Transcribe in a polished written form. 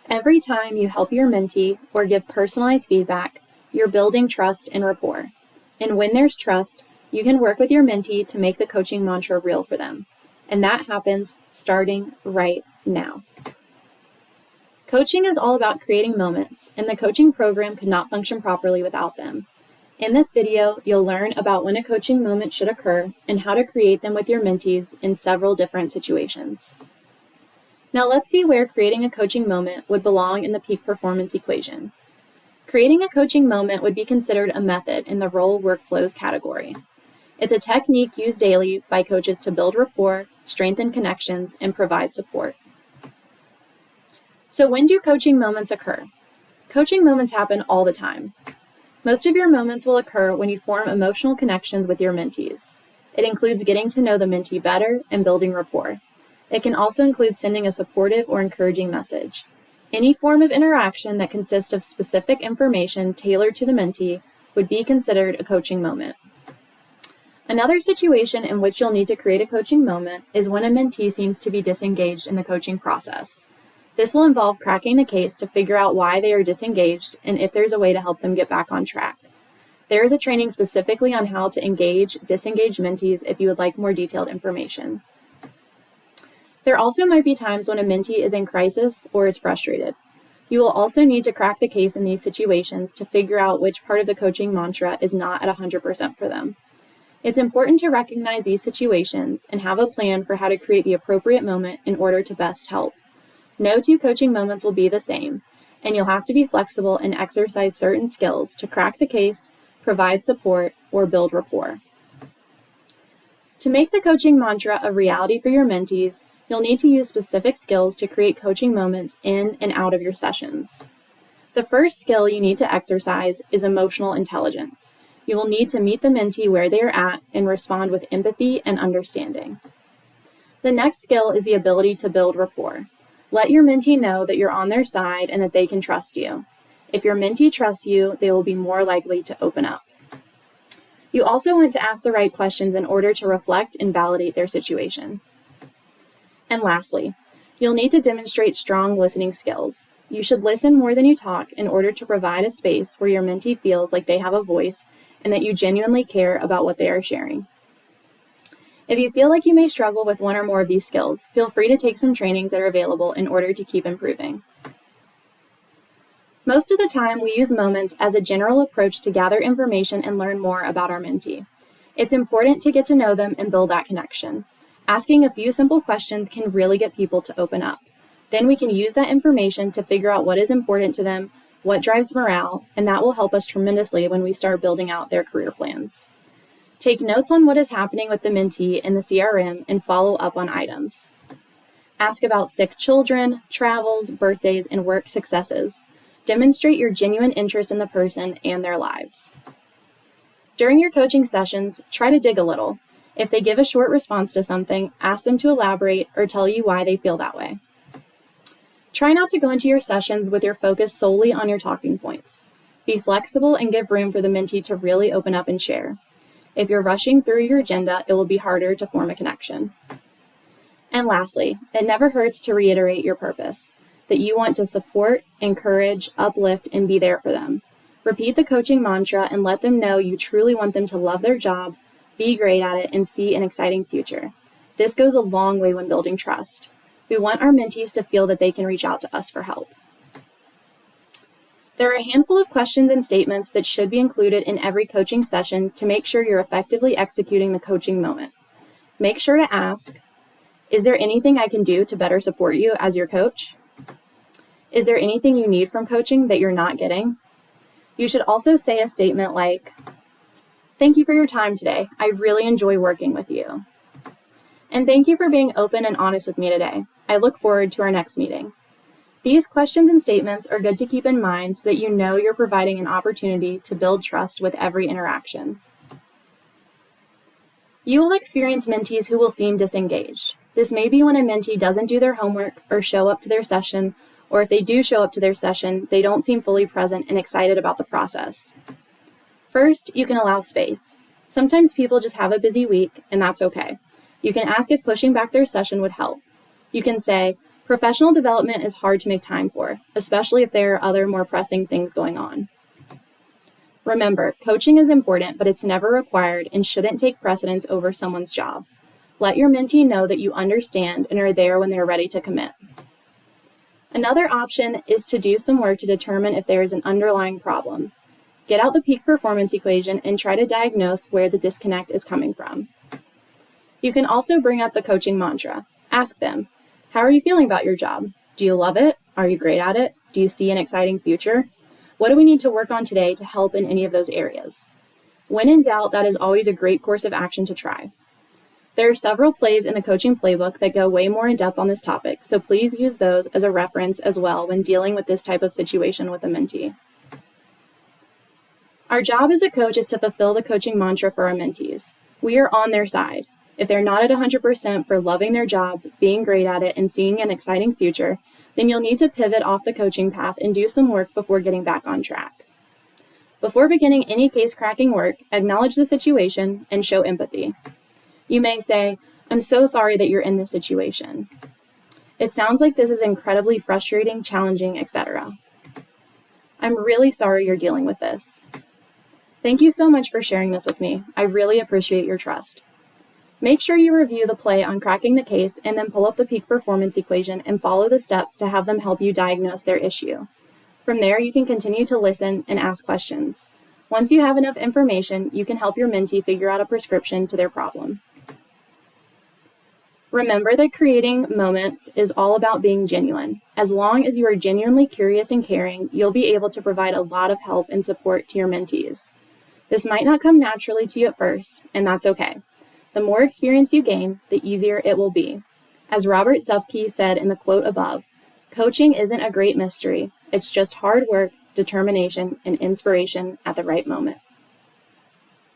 Every time you help your mentee or give personalized feedback, you're building trust and rapport. And when there's trust, you can work with your mentee to make the coaching mantra real for them. And that happens starting right now. Coaching is all about creating moments, and the coaching program could not function properly without them. In this video, you'll learn about when a coaching moment should occur and how to create them with your mentees in several different situations. Now let's see where creating a coaching moment would belong in the peak performance equation. Creating a coaching moment would be considered a method in the role workflows category. It's a technique used daily by coaches to build rapport, strengthen connections, and provide support. So when do coaching moments occur? Coaching moments happen all the time. Most of your moments will occur when you form emotional connections with your mentees. It includes getting to know the mentee better and building rapport. It can also include sending a supportive or encouraging message. Any form of interaction that consists of specific information tailored to the mentee would be considered a coaching moment. Another situation in which you'll need to create a coaching moment is when a mentee seems to be disengaged in the coaching process. This will involve cracking the case to figure out why they are disengaged and if there's a way to help them get back on track. There is a training specifically on how to engage disengaged mentees if you would like more detailed information. There also might be times when a mentee is in crisis or is frustrated. You will also need to crack the case in these situations to figure out which part of the coaching mantra is not at 100% for them. It's important to recognize these situations and have a plan for how to create the appropriate moment in order to best help. No two coaching moments will be the same, and you'll have to be flexible and exercise certain skills to crack the case, provide support, or build rapport. To make the coaching mantra a reality for your mentees, you'll need to use specific skills to create coaching moments in and out of your sessions. The first skill you need to exercise is emotional intelligence. You will need to meet the mentee where they are at and respond with empathy and understanding. The next skill is the ability to build rapport. Let your mentee know that you're on their side and that they can trust you. If your mentee trusts you, they will be more likely to open up. You also want to ask the right questions in order to reflect and validate their situation. And lastly, you'll need to demonstrate strong listening skills. You should listen more than you talk in order to provide a space where your mentee feels like they have a voice and that you genuinely care about what they are sharing. If you feel like you may struggle with one or more of these skills, feel free to take some trainings that are available in order to keep improving. Most of the time, we use moments as a general approach to gather information and learn more about our mentee. It's important to get to know them and build that connection. Asking a few simple questions can really get people to open up. Then we can use that information to figure out what is important to them, what drives morale, and that will help us tremendously when we start building out their career plans. Take notes on what is happening with the mentee in the CRM and follow up on items. Ask about sick children, travels, birthdays, and work successes. Demonstrate your genuine interest in the person and their lives. During your coaching sessions, try to dig a little. If they give a short response to something, ask them to elaborate or tell you why they feel that way. Try not to go into your sessions with your focus solely on your talking points. Be flexible and give room for the mentee to really open up and share. If you're rushing through your agenda, it will be harder to form a connection. And lastly, it never hurts to reiterate your purpose, that you want to support, encourage, uplift, and be there for them. Repeat the coaching mantra and let them know you truly want them to love their job, be great at it, and see an exciting future. This goes a long way when building trust. We want our mentees to feel that they can reach out to us for help. There are a handful of questions and statements that should be included in every coaching session to make sure you're effectively executing the coaching moment. Make sure to ask, is there anything I can do to better support you as your coach? Is there anything you need from coaching that you're not getting? You should also say a statement like, thank you for your time today. I really enjoy working with you. And thank you for being open and honest with me today. I look forward to our next meeting. These questions and statements are good to keep in mind so that you know you're providing an opportunity to build trust with every interaction. You will experience mentees who will seem disengaged. This may be when a mentee doesn't do their homework or show up to their session, or if they do show up to their session, they don't seem fully present and excited about the process. First, you can allow space. Sometimes people just have a busy week, and that's okay. You can ask if pushing back their session would help. You can say, Professional development is hard to make time for, especially if there are other more pressing things going on. Remember, coaching is important, but it's never required and shouldn't take precedence over someone's job. Let your mentee know that you understand and are there when they're ready to commit. Another option is to do some work to determine if there is an underlying problem. Get out the peak performance equation and try to diagnose where the disconnect is coming from. You can also bring up the coaching mantra. Ask them, how are you feeling about your job? Do you love it? Are you great at it? Do you see an exciting future? What do we need to work on today to help in any of those areas? When in doubt, that is always a great course of action to try. There are several plays in the coaching playbook that go way more in depth on this topic, so please use those as a reference as well when dealing with this type of situation with a mentee. Our job as a coach is to fulfill the coaching mantra for our mentees. We are on their side. If they're not at 100% for loving their job, being great at it, and seeing an exciting future, then you'll need to pivot off the coaching path and do some work before getting back on track. Before beginning any case-cracking work, acknowledge the situation and show empathy. You may say, I'm so sorry that you're in this situation. It sounds like this is incredibly frustrating, challenging, etc. I'm really sorry you're dealing with this. Thank you so much for sharing this with me. I really appreciate your trust. Make sure you review the play on cracking the case and then pull up the peak performance equation and follow the steps to have them help you diagnose their issue. From there, you can continue to listen and ask questions. Once you have enough information, you can help your mentee figure out a prescription to their problem. Remember that creating moments is all about being genuine. As long as you are genuinely curious and caring, you'll be able to provide a lot of help and support to your mentees. This might not come naturally to you at first, and that's okay. The more experience you gain, the easier it will be. As Robert Zupke said in the quote above, coaching isn't a great mystery. It's just hard work, determination, and inspiration at the right moment.